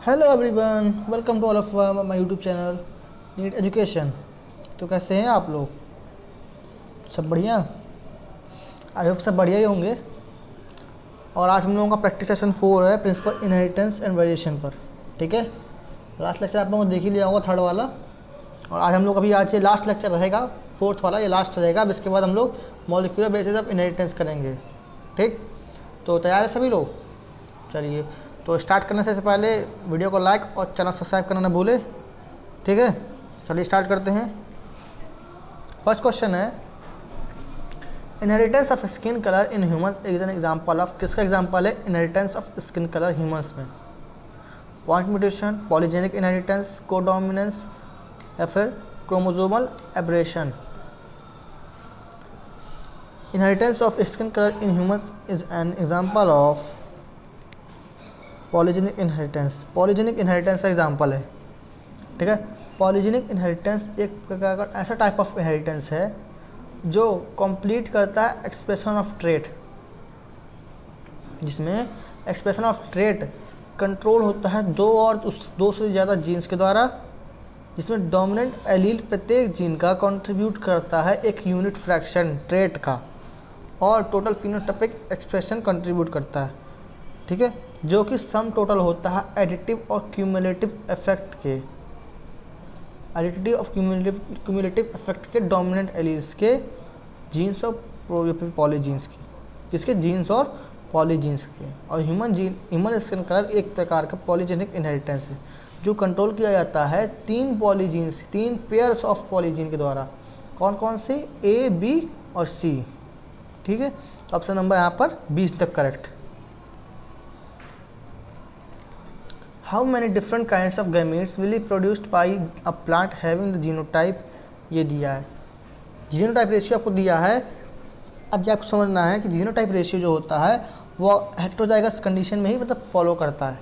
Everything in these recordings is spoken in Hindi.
Hello everyone, welcome to all of my YouTube channel NEET education. तो कैसे हैं आप लोग? सब बढ़िया? आई होप सब बढ़िया ही होंगे। और आज हम लोगों का प्रैक्टिस सेशन 4 है, प्रिंसिपल इनहेरिटेंस एंड वेरिएशन पर। ठीक है, लास्ट लेक्चर आप लोगों ने देख ही लिया होगा, थर्ड वाला। और आज हम लोग अभी आज ये लास्ट लेक्चर रहेगा, फोर्थ वाला, ये लास्ट रहेगा। अब इसके बाद हम लोग मॉलिक्यूलर बेसिस ऑफ इनहेरिटेंस करेंगे। ठीक, तो तैयार है सभी लोग? चलिए, तो स्टार्ट करने से पहले वीडियो को लाइक और चैनल सब्सक्राइब करना ना भूले। ठीक है, चलिए स्टार्ट करते हैं। फर्स्ट क्वेश्चन है, inheritance of skin colour in humans is an example of. किसका एग्जांपल है inheritance of skin colour humans में? Point mutation, polygenic inheritance, codominance या फिर chromosomal aberration. Inheritance of skin colour in humans is an example of polygenic inheritance. Polygenic inheritance का एग्जांपल है। ठीक है, पॉलीजेनिक इनहेरिटेंस एक प्रकार का ऐसा टाइप ऑफ इनहेरिटेंस है जो कंप्लीट करता है एक्सप्रेशन ऑफ ट्रेट, जिसमें एक्सप्रेशन ऑफ ट्रेट कंट्रोल होता है दो से ज़्यादा जीन्स के द्वारा, जिसमें डोमिनेंट एलील प्रत्येक जीन का कंट्रीब्यूट करता है एक यूनिट फ्रैक्शन ट्रेट का, और टोटल फिनोटाइपिक एक्सप्रेशन कंट्रीब्यूट करता है। ठीक है, जो कि सम टोटल होता है एडिटिव और क्यूमुलेटिव इफेक्ट के, एडिटिव और क्यूमुलेटिव इफेक्ट के डोमिनेंट एलील्स के जीन्स और पॉलीजीन्स की, जिसके जीन्स और पॉलीजीन्स के। और ह्यूमन स्किन कलर एक प्रकार का पॉलीजेनिक इनहेरिटेंस है जो कंट्रोल किया जाता है तीन पेयर्स ऑफ पॉलीजीन के द्वारा। कौन कौन से? ए, बी और सी। ठीक है, ऑप्शन नंबर यहाँ पर 20 तक correct. How many different kinds of gametes will be produced by a plant having the genotype? ये दिया है, जीनोटाइप रेशियो आपको दिया है। अब ये आपको समझना है कि जीनोटाइप रेशियो जो होता है वो हेट्रोजाइगस कंडीशन में ही मतलब फॉलो करता है।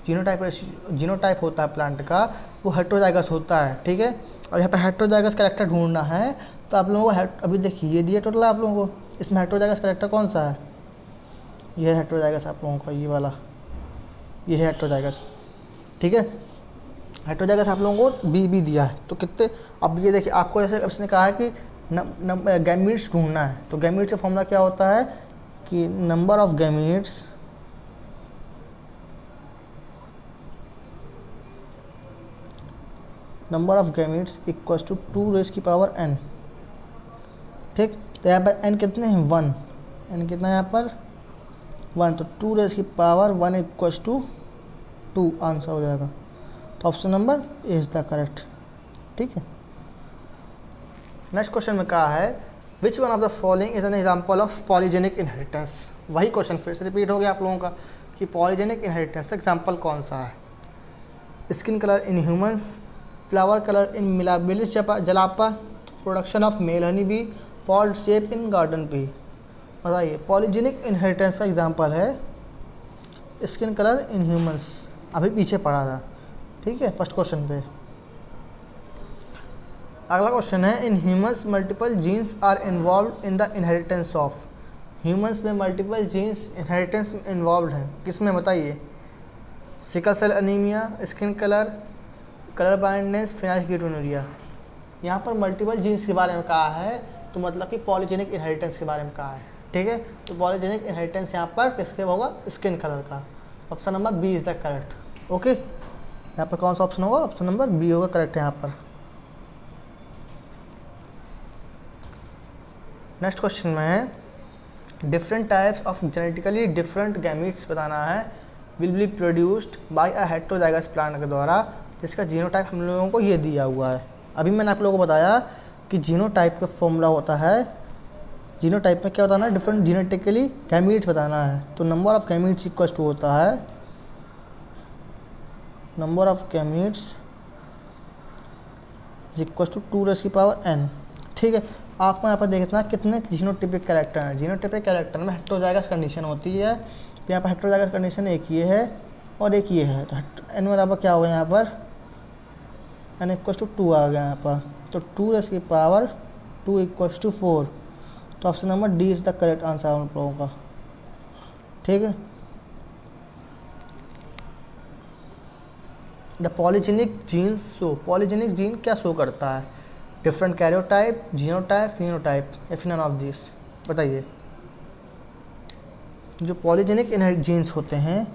जीनोटाइप होता है प्लांट का, वो हेट्रोजाइगस होता है। ठीक है, और यहाँ पे हेट्रोजाइगस कैरेक्टर ढूंढना है, तो आप लोगों को अभी देखिए ये दिया टोटल आप लोगों को, इसमें हेट्रोजाइगस कैरेक्टर कौन सा है? ये हेट्रोजाइगस आप लोगों का, ये वाला, ये है हेट्रोजाइगस। ठीक है, हेट्रोजाइगस आप लोगों को बी दिया है। तो कितने, अब ये देखिए आपको जैसे इसने कहा है कि गैमीट्स ढूंढना है, तो गैमीट्स का फॉर्मूला क्या होता है कि number of gametes equals to 2 raise की पावर n। ठीक, तो यहाँ पर n कितने हैं? 1। n कितना है यहाँ पर? 1। तो 2 रेज़ की पावर 1 इक्वल्स टू 2 आंसर हो जाएगा। तो option number is the correct. ठीक है, नेक्स्ट क्वेश्चन में कहा है which one of the following is an example of polygenic inheritance. वही क्वेश्चन फिर से रिपीट हो गया आप लोगों का कि पॉलीजेनिक इनहेरिटेंस एग्जांपल कौन सा है? Skin colour in humans, flower colour in Mirabilis jalapa, production of male honey bee, pod shape in garden pea. बताइए, पॉलीजेनिक इनहेरिटेंस का एग्जांपल है स्किन कलर इन ह्यूमंस, अभी पीछे पढ़ा था। ठीक है, फर्स्ट क्वेश्चन पे। अगला क्वेश्चन है in humans multiple genes are involve in the inheritance of. Humans में मल्टीपल जीन्स इनहेरिटेंस में इन्वॉल्व हैं, किसमें बताइए? Sickle cell anaemia, skin colour, colour blindness, phenylketonuria. यहाँ पर मल्टीपल जीन्स के बारे में कहा है, तो मतलब कि पॉलीजेनिक इनहेरिटेंस के बारे में कहा है। ठीक है, तो पॉलीजेनिक इनहेरिटेंस यहाँ पर किसके होगा? स्किन कलर का। Option number B is the correct. Okay, यहाँ पर कौन सा ऑप्शन होगा? ऑप्शन नंबर बी होगा करेक्ट यहाँ पर। नेक्स्ट क्वेश्चन में है different types of genetically different gametes बताना है will be produced by a heterozygous plant के द्वारा, जिसका जीनोटाइप हम लोगों को ये दिया हुआ है। अभी मैंने आप लोगों को बताया कि जीनोटाइप का फॉर्मूला होता है, जीनोटाइप में क्या बताना है? डिफरेंट जीनेटिकली गैमीट्स बताना है। तो number of gametes equal to होता है number of gametes equal to 2 raise की पावर n। ठीक है, आपको यहाँ पर देखना कितने जीनोटिपिक कैरेक्टर हैं। जीनोटिपिक कैरेक्टर में हेट्रोजाइगस कंडीशन होती है, तो यहाँ पर हेट्रोजाइगस कंडीशन एक ये है और एक ये है। तो n बराबर क्या होगा यहाँ पर? n इक्वल टू 2 आ गया यहाँ पर, तो 2 रेज़ की पावर 2 इक्वल टू 4। तो option number D is the correct answer हम लोगों का। ठीक है, the polygenic genes show, polygenic gene क्या शो करता है? डिफरेंट कैरियोटाइप, जीनोटाइप, फिनोटाइप या फिर नन ऑफ दिस, बताइए। जो पॉलीजेनिक जीन्स होते हैं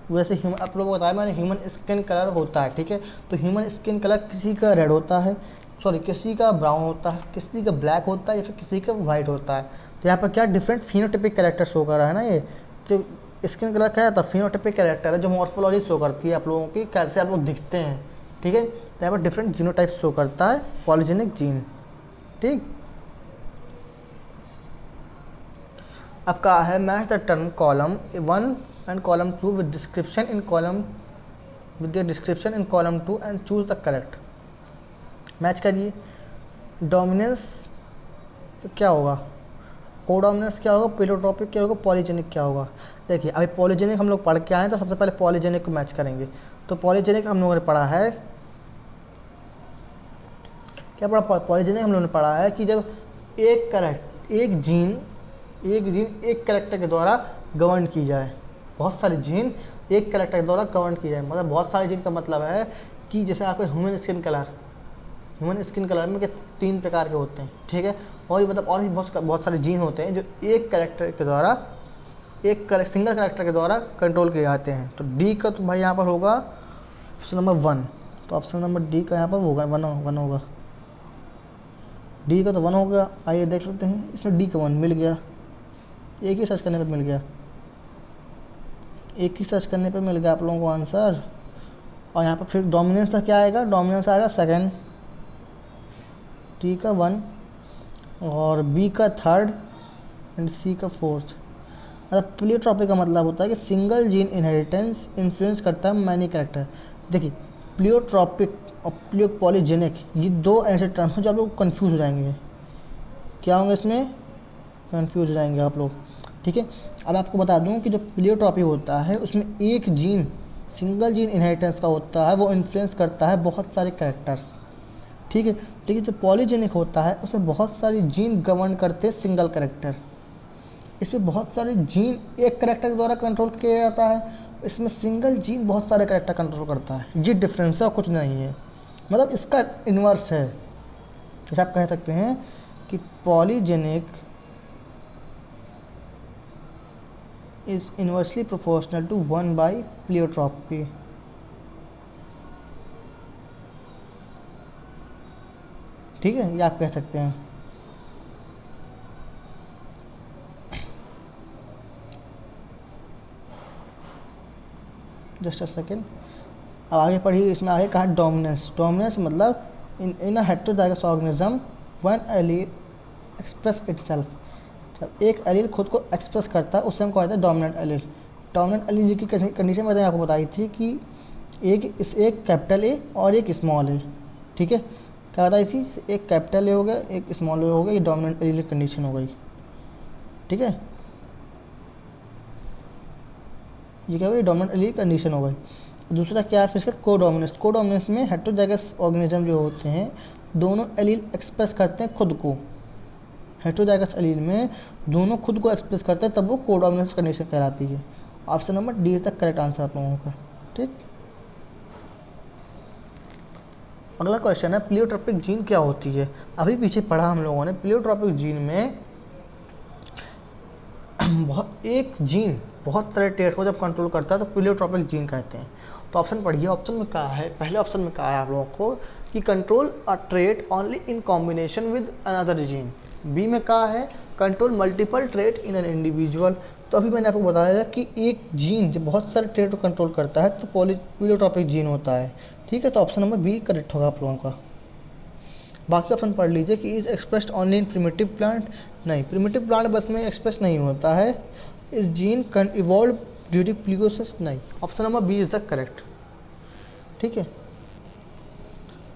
वैसे आप लोगों को बताया मैंने, ह्यूमन स्किन कलर होता है, ठीक है। तो ह्यूमन स्किन कलर किसी का रेड होता है, सॉरी किसी का ब्राउन होता है, किसी का ब्लैक होता है या फिर किसी का वाइट होता है। तो यहाँ पर क्या डिफरेंट फिनोटिपिक कैरेक्टर शो कर रहा है ना ये। तो स्किन कलर क्या था? फिनोटिपिक कैरेक्टर है जो मॉर्फोलॉजी शो करती है आप लोगों की, कैसे आप लोग दिखते हैं, ठीक है। तो यहाँ पर डिफरेंट जीनोटाइप शो करता है पॉलीजेनिक जीन, ठीक। अब कहा है match the term column 1 and column 2 with description in column with their description in column 2 and choose the correct। Match करिए। डोमिनेंस तो क्या होगा? कोडोमिनेंस क्या होगा? प्लेटोट्रॉपिक क्या होगा? पॉलीजेनिक क्या होगा? देखिए अभी पॉलीजेनिक हम लोग पढ़ के आए तो सबसे पहले पॉलीजेनिक को मैच करेंगे। तो पॉलीजेनिक हम लोगों ने पढ़ा है, क्या पढ़ा? पॉलीजेनिक हम लोगों ने पढ़ा है कि जब एक जीन एक कैरेक्टर के द्वारा गवर्न की जाए, बहुत सारे जीन एक कैरेक्टर के द्वारा गवर्न की जाए। मतलब बहुत सारे जीन का मतलब है कि जैसे आपके ह्यूमन स्किन कलर में 3 प्रकार के होते हैं, ठीक है। और मतलब और भी बहुत सारे जीन होते हैं जो एक कैरेक्टर के द्वारा सिंगल कैरेक्टर के द्वारा कंट्रोल किए जाते हैं। तो डी का तो भाई यहाँ पर होगा ऑप्शन नंबर 1। तो ऑप्शन नंबर डी का यहाँ पर होगा 1 होगा। डी का तो 1 हो गया। आइए देख लेते हैं, इसमें डी का 1 मिल गया, एक ही सर्च करने पर मिल गया, आप लोगों को आंसर। और यहाँ पर फिर डोमिनेंस का क्या आएगा? डोमिनेंस आएगा 2, टी का 1 और बी का 3 एंड सी का 4। मतलब प्लेटोट्रॉपिक का मतलब होता है कि सिंगल जीन इनहेरिटेंस इन्फ्लुएंस करता है मैनी कैरेक्टर। देखिए प्लेटोट्रॉपिक और पॉलीजेनिक ये 2 ऐसे टर्म हैं जो आप लोग कन्फ्यूज हो जाएंगे। क्या होंगे इसमें? कन्फ्यूज हो जाएंगे आप लोग, ठीक है। अब आपको बता दूं कि जो प्लेटोट्रॉपिक होता है उसमें एक जीन सिंगल जीन इनहेरिटेंस का होता है, वो इन्फ्लुएंस करता है बहुत सारे कैरेक्टर्स, ठीक है। जो पॉलीजेनिक होता है उसमें बहुत सारे जीन गवर्न करते हैं सिंगल कैरेक्टर। इसमें बहुत सारे जीन एक कैरेक्टर के द्वारा कंट्रोल किया जाता है, इसमें सिंगल जीन बहुत सारे कैरेक्टर कंट्रोल करता है। ये डिफरेंस है और कुछ नहीं है, मतलब इसका इन्वर्स है। जैसे आप कह सकते हैं कि polygenic is inversely proportional to 1 by pleiotropy। ठीक है, ये आप कह सकते हैं। जस्ट अ सेकेंड, अब आगे पढ़िए। इसमें आगे कहा डोमिनेंस मतलब in a heterozygous organism when allele express itself. जब एक एलील खुद को एक्सप्रेस करता है उससे हम कहते हैं डोमिनेंट एलील। डोमिनेंट एलील की कंडीशन मैंने आपको बताई थी कि एक कैपिटल ए और एक स्मॉल ए, ठीक है। क्या बताई थी? एक कैपिटल ए हो गया, एक स्मॉल ए हो गया, ये डोमिनेंट एलील की कंडीशन हो गई, ठीक है। ये क्या हुई? डोमिनेंट एलील कंडीशन हो गई। दूसरा क्या है फिर इसका? कोडोमिनेंस में हेटेरोजाइगस ऑर्गेनिज्म जो होते हैं दोनों एलील एक्सप्रेस करते हैं खुद को। हेटेरोजाइगस एलील में दोनों खुद को एक्सप्रेस करते हैं, तब वो कोडोमिनेंस कंडीशन कहलाती है। Option number D is the correct answer आप लोगों का, ठीक। अगला क्वेश्चन है प्लेटोट्रॉपिक जीन क्या होती है। अभी पीछे पढ़ा हम लोगों ने, प्लेटोट्रॉपिक जीन में एक जीन बहुत सारे ट्रेट को जब कंट्रोल करता है तो प्लेटोट्रॉपिक जीन कहते हैं। तो ऑप्शन पढ़िए, ऑप्शन में कहा है, पहले ऑप्शन में कहा है आप लोगों को कि control a trait only in combination with another gene. B में कहा है control multiple trait in an individual. तो अभी मैंने आपको बताया कि एक जीन जब बहुत सारे ट्रेट को कंट्रोल करता है तो प्लेटोट्रॉपिक जीन होता है, ठीक है। तो ऑप्शन नंबर बी करेक्ट होगा आप लोगों का। बाकी ऑप्शन पढ़ लीजिए कि is expressed only in primitive plant. नहीं, प्रिमिटिव प्लांट बस में एक्सप्रेस नहीं होता है। इस जीन कैन इवॉल्व ड्यूरिंग प्लीगोसिस। नहीं, option number B is the correct, ठीक है।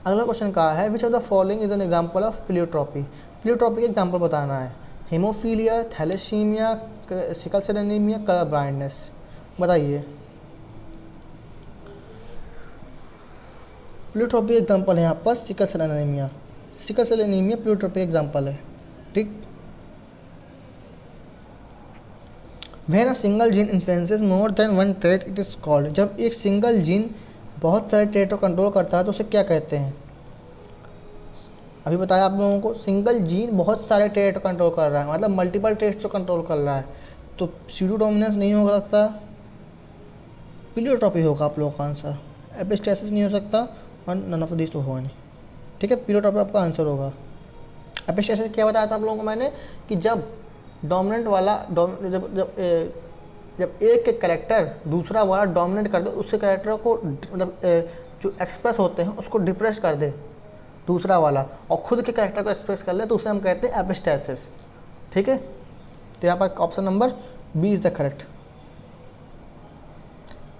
अगला क्वेश्चन कहा है which of the following is an example of pleiotropy. Pleiotropy का एग्जाम्पल बताना है। Haemophilia, thalassaemia, sickle cell anaemia, colour blindness. बताइए। प्लेटोट्रॉपी एग्जाम्पल है यहाँ पर sickle cell anaemia. Sickle cell anaemia प्लेटोट्रॉपी example है, ठीक। When a single gene influences more than one trait, it is called। जब एक सिंगल जीन बहुत सारे ट्रेट को कंट्रोल करता है तो उसे क्या कहते हैं? अभी बताया आप लोगों को, सिंगल जीन बहुत सारे ट्रेट को कंट्रोल कर रहा है, मतलब मल्टीपल ट्रेट्स को कंट्रोल कर रहा है, तो सीडो डोमिनेंस नहीं हो सकता, प्लियोट्रॉपी होगा आप लोगों का आंसर। एपिस्टेसिस नहीं हो सकता और नन ऑफ दिस तो होगा नहीं। ठीक है, प्लियोट्रॉपी आपका आंसर होगा। एपिस्टेसिस क्या बताया था आप लोगों को मैंने कि जब डोमिनेंट वाला जब एक कैरेक्टर दूसरा वाला डोमिनेट कर दे, उसके कैरेक्टर को मतलब जो एक्सप्रेस होते हैं उसको डिप्रेस कर दे दूसरा वाला, और खुद के कैरेक्टर को एक्सप्रेस कर ले, तो उसे हम कहते हैं एपिस्टेसिस। ठीक है, तो यहाँ पर option number B is the correct.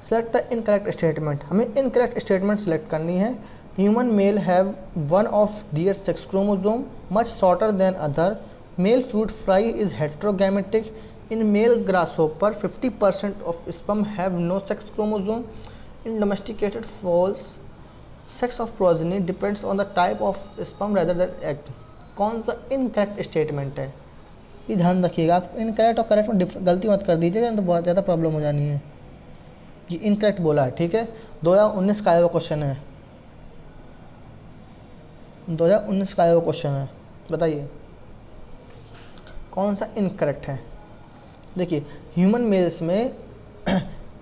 Select the incorrect statement, हमें इनकरेक्ट स्टेटमेंट सेलेक्ट करनी है। Human male have one of their sex chromosome much shorter than other, male fruit fly is heterogametic, in male grasshopper 50% of sperm have no sex chromosome, in domesticated fowls sex of progeny depends on the type of sperm rather than egg. कौन सा इनकरेक्ट स्टेटमेंट है, ये ध्यान रखिएगा। आप इनकरेक्ट और करेक्ट में गलती मत कर दीजिएगा, तो बहुत ज़्यादा प्रॉब्लम हो जानी है। ये इनकरेक्ट बोला है, ठीक है। 2019 का आया हुआ क्वेश्चन है, 2019 का आया हुआ क्वेश्चन है, बताइए कौन सा इनकरेक्ट है। देखिए, ह्यूमन मेल्स में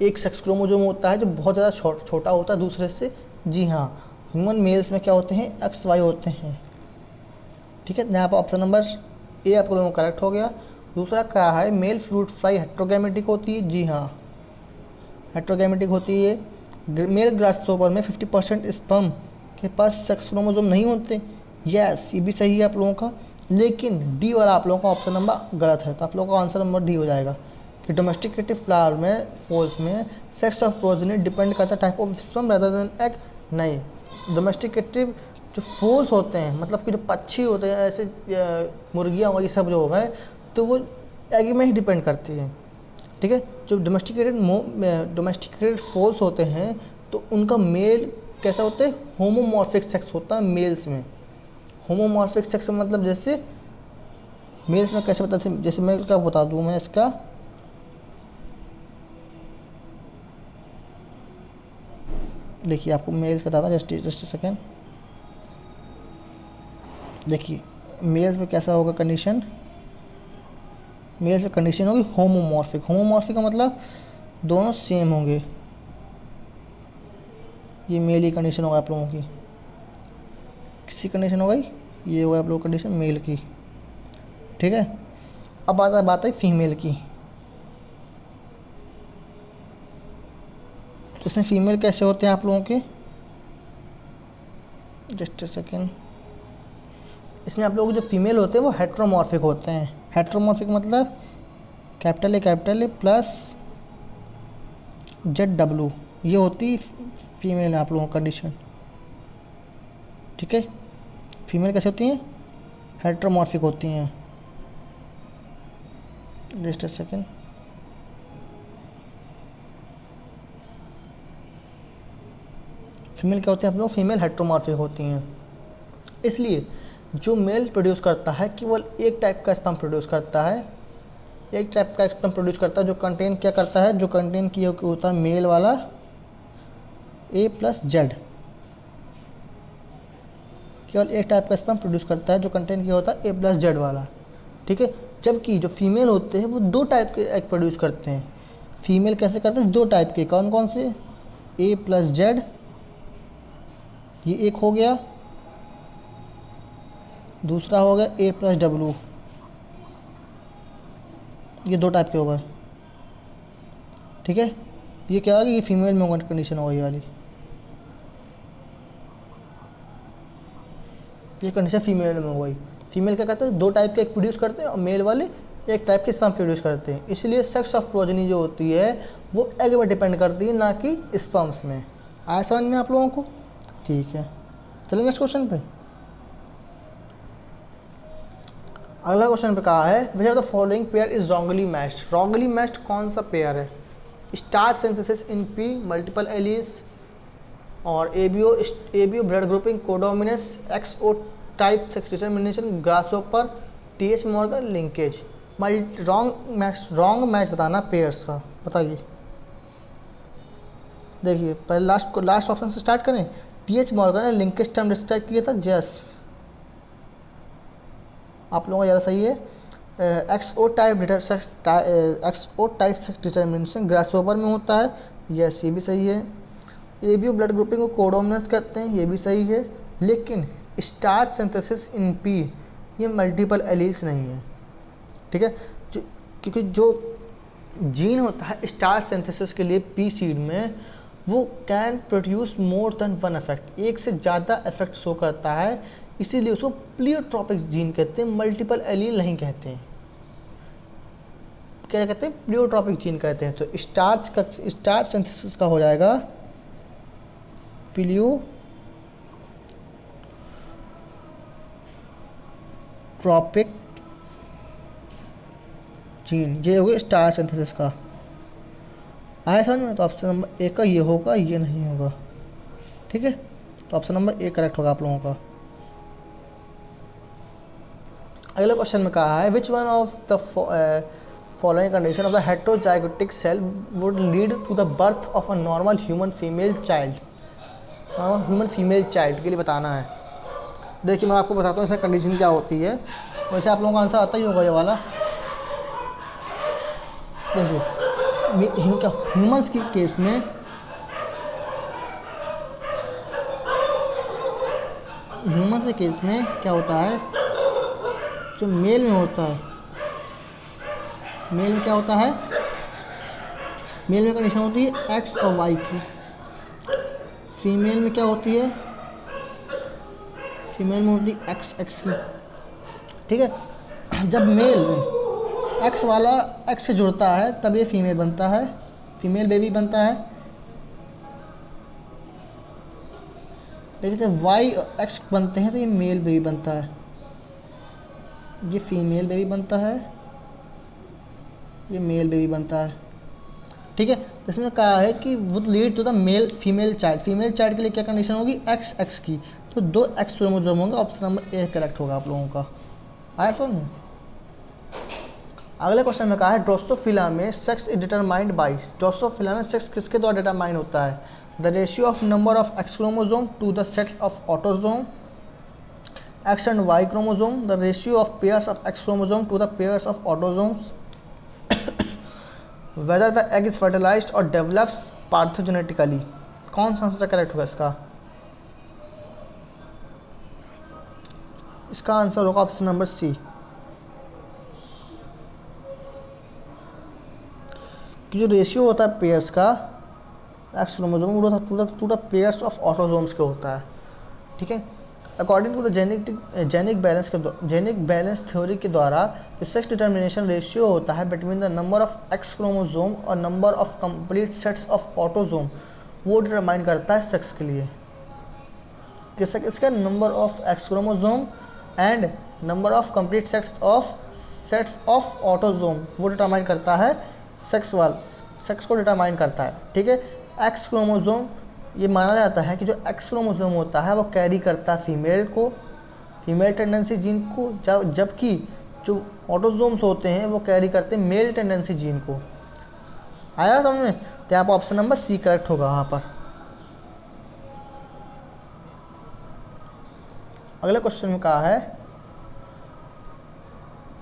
एक सेक्स क्रोमोसोम होता है जो बहुत ज़्यादा छोटा होता है दूसरे से। जी हाँ, ह्यूमन मेल्स में क्या होते हैं, XY होते हैं। ठीक है, यहाँ पर ऑप्शन नंबर ए आप लोगों का करेक्ट हो गया। दूसरा क्या है, मेल फ्रूट फ्लाई हेट्रोगैमेटिक होती है। जी हाँ, हेट्रोगैमेटिक होती है। मेल ग्रासहोपर में 50% स्पर्म के पास सेक्स क्रोमोसोम नहीं होते। यस, ये भी सही है आप लोगों का, लेकिन डी वाला आप लोगों का ऑप्शन नंबर गलत है, तो आप लोगों का आंसर नंबर डी हो जाएगा कि डोमेस्टिकेटेड फ्लावर में फॉल्स में सेक्स ऑफ प्रोजेनी डिपेंड करता है type of sperm rather than egg. नहीं, डोमेस्टिकेटिव जो फॉल्स होते हैं, मतलब कि जो पक्षी होते हैं, ऐसे मुर्गियाँ वही सब जो हो गए, तो वो एग में ही डिपेंड करती है। ठीक है, जो डोमेस्टिकेटेड फॉल्स होते हैं तो उनका मेल कैसा होता है, होमोमॉर्फिक सेक्स होता है मेल्स में। होमोमॉर्फिक सेक्स मतलब जैसे मेल्स में कैसे बताते हैं, जैसे मैं क्या बता दूँ मैं इसका, देखिए आपको मेल्स बताता जस्ट सेकेंड। देखिए मेल्स में कैसा होगा कंडीशन, मेल्स में कंडीशन होगी होमोमॉर्फिक। होमोमॉर्फिक का मतलब दोनों सेम होंगे, ये मेल की कंडीशन होगा आप लोगों की। किसी कंडीशन हो गई, ये होगा आप लोगों की कंडीशन मेल की। ठीक है, अब बात है फीमेल की। तो इसमें फीमेल कैसे होते हैं आप लोगों के, जस्ट सेकेंड। इसमें आप लोग जो फीमेल होते हैं वो हेट्रोमॉर्फिक होते हैं। हेट्रोमॉर्फिक मतलब कैपिटल ए प्लस ZW, ये होती फीमेल है आप लोगों की कंडीशन। ठीक है, फीमेल कैसे होती हैं, हेट्रोमॉर्फिक होती हैं। जस्ट सेकेंड, फीमेल क्या होती है आप लोग, फीमेल हेट्रोमॉर्फिक होती हैं। इसलिए जो मेल प्रोड्यूस करता है केवल एक टाइप का स्पर्म प्रोड्यूस करता है, एक टाइप का स्पर्म प्रोड्यूस करता है जो कंटेन क्या करता है, जो कंटेन किया होता है मेल वाला A+Z, केवल एक टाइप का स्पर्म प्रोड्यूस करता है जो कंटेन किया होता है A+Z वाला। ठीक है, जबकि जो फीमेल होते हैं वो दो टाइप के एग प्रोड्यूस करते हैं। फीमेल कैसे करते हैं, दो टाइप के, कौन कौन से, A+Z, ये एक हो गया, दूसरा हो गया A+W, ये दो टाइप के हो गए। ठीक है, ये क्या होगा, ये फीमेल में कंडीशन होगी ये वाली, ये कंडीशन फीमेल में हो गई। फीमेल क्या करते हैं, दो टाइप के एग प्रोड्यूस करते हैं, और मेल वाले एक टाइप के स्पर्म प्रोड्यूस करते हैं। इसलिए सेक्स ऑफ प्रोजेनी जो होती है वो एग में डिपेंड करती है, ना कि स्पर्म्स में। आया समझ में आप लोगों को। ठीक है, चलिए नेक्स्ट क्वेश्चन पे। अगला क्वेश्चन पे कहा है, which of the following pair is wrongly matched. Wrongly matched कौन सा पेयर है, starch synthesis in P multiple alleles, और ABO blood grouping codominance, XO type sex determination, grasshopper, TH Morgan linkage. Wrong match बताना पेयर्स का, बताइए। देखिए पहले लास्ट ऑप्शन से स्टार्ट करें। टीएच मॉर्गन ने लिंकेज टर्म डिस्क्राइब किया था जस, आप लोगों का ज़्यादा सही है। एक्सओ टाइप डिटर्मिनेशन ग्रासओवर में होता है, यस ये भी सही है। एबीओ ब्लड ग्रुपिंग को कोडोमिनेंस कहते हैं, ये भी सही है। लेकिन स्टार्च सिंथेसिस इन पी ये मल्टीपल एलील्स नहीं है, ठीक है। क्योंकि जो जीन होता है स्टार्च सिंथेसिस के लिए पी सीड में, वो can produce more than one effect, एक से ज़्यादा इफेक्ट शो करता है, इसीलिए उसको प्लियोट्रॉपिक जीन कहते हैं, मल्टीपल एलील नहीं कहते हैं। क्या कहते हैं? प्लियोट्रॉपिक जीन कहते हैं। तो स्टार्च सिंथेसिस का हो जाएगा प्लियोट्रॉपिक जीन, ये हो गया स्टार्च सिंथेसिस का। आया समझ में? तो ऑप्शन नंबर ए का ये होगा, ये नहीं होगा, ठीक है। तो ऑप्शन नंबर ए करेक्ट होगा आप लोगों का। अगले क्वेश्चन में कहा है which one of the following condition of the heterozygotic cell would lead to the birth of a normal human female child के लिए बताना है। देखिए मैं आपको बताता हूँ इसका कंडीशन क्या होती है। वैसे आप लोगों का आंसर आता ही होगा ये वाला। देखिए ह्यूमंस के केस में क्या होता है, जो मेल में होता है, मेल में क्या होता है, मेल में कंडीशन होती है एक्स और वाई की। फीमेल में क्या होती है, फीमेल में होती है एक्स की, ठीक है। जब मेल में एक्स वाला एक्स से जुड़ता है तब ये फीमेल बनता है, फीमेल बेबी बनता है। लेकिन जब वाई और एक्स बनते हैं तो ये मेल बेबी बनता है, ये फीमेल बेबी बनता है, ये मेल बेबी बनता है, ठीक है। तो इसमें कहा है कि would lead to the female child के लिए क्या कंडीशन होगी, एक्स की। तो 2 एक्स क्रोमोसोम होंगे, ऑप्शन नंबर ए करेक्ट होगा आप लोगों का। आया सुन। अगले क्वेश्चन में कहा है ड्रोसोफिला में sex is determined by, drosophila में सेक्स किसके द्वारा डिटरमाइन होता है, the ratio of number of X chromosome to the sets of autosome, X and Y chromosome, the ratio of pairs of X chromosome to the pairs of autosomes, whether the egg is fertilized or develops parthenogenetically। कौन सा आंसर करेक्ट होगा इसका? इसका आंसर होगा ऑप्शन नंबर सी, कि जो रेशियो होता है पेयर्स का X chromosome to the pairs of autosomes का होता है, ठीक है। According to the genic balance theory के द्वारा जो सेक्स डिटर्मिनेशन रेशियो होता है between the number of X chromosome और number of complete sets of autosome, वो डिटरमाइन करता है सेक्स के लिए। किसका? Number of X chromosome and number of complete sets of autosome, वो डिटरमाइन करता है सेक्स को डिटरमाइन करता है, ठीक है। एक्स क्रोमोसोम, ये माना जाता है कि जो एक्स क्रोमोसोम होता है वो कैरी करता है फीमेल टेंडेंसी जीन को, जबकि जो ऑटोसोम्स होते हैं वो कैरी करते हैं मेल टेंडेंसी जीन को। आया समझ में? तो यहाँ पर ऑप्शन नंबर सी करेक्ट होगा वहाँ पर। अगले क्वेश्चन में कहा है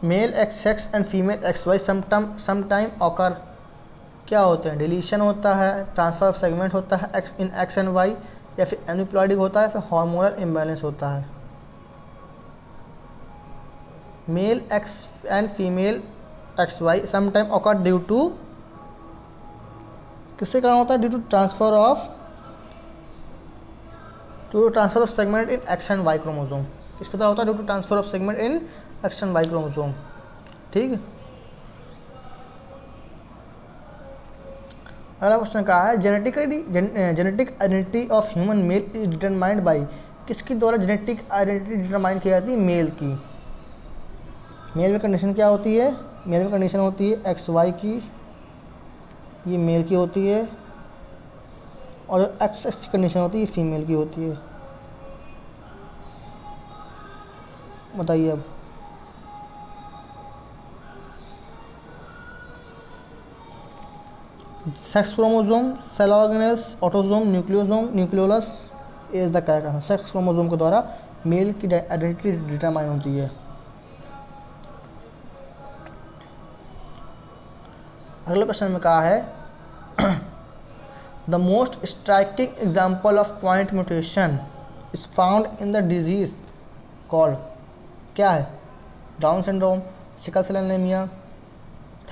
male XX and female XY sometime occur, क्या होते हैं? डिलीशन होता है, ट्रांसफर ऑफ सेगमेंट होता है इन X एंड Y, या फिर एनुप्लॉइडिक होता है, फिर हार्मोनल इम्बैलेंस होता है। Male X and female XY sometime occur due to, किससे कारण होता है? Due to transfer of segment in X and Y chromosome. इसके द्वारा होता है due to transfer of segment in X and Y chromosome, ठीक है। अगला क्वेश्चन कहा है genetic identity of human male is determined by, किसके द्वारा जेनेटिक आइडेंटिटी डिटरमाइन की जाती है? मेल की। मेल में कंडीशन क्या होती है? मेल में कंडीशन होती है XY की, ये मेल की होती है, और XX की कंडीशन होती है फीमेल की होती है। बताइए अब। Sex chromosome, cell organelles, autosome, nucleosome, nucleolus is the correct answer. Sex chromosome के द्वारा मेल की आइडेंटिटी डिटरमाइन होती है। अगले क्वेश्चन में कहा है the most striking example of point mutation is found in the disease called, क्या है? Down syndrome, sickle cell anaemia,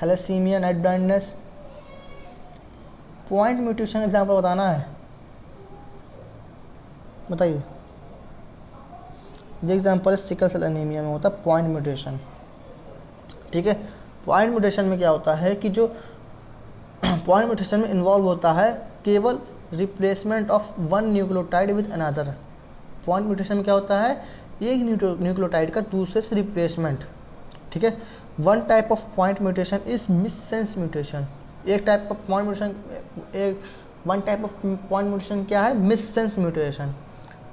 thalassaemia, night blindness. Point mutation example बताना है, बताइए। ये एग्जाम्पल सिकल सेल एनीमिया में होता है पॉइंट म्यूटेशन, ठीक है। पॉइंट म्यूटेशन में क्या होता है कि जो पॉइंट म्यूटेशन में इन्वॉल्व होता है केवल replacement of one nucleotide with another. Point mutation में क्या होता है? एक न्यूक्लियोटाइड का दूसरे से रिप्लेसमेंट, ठीक है। One type of point mutation is missense mutation. एक type of point mutation, one type of point mutation क्या है? मिससेंस म्यूटेशन,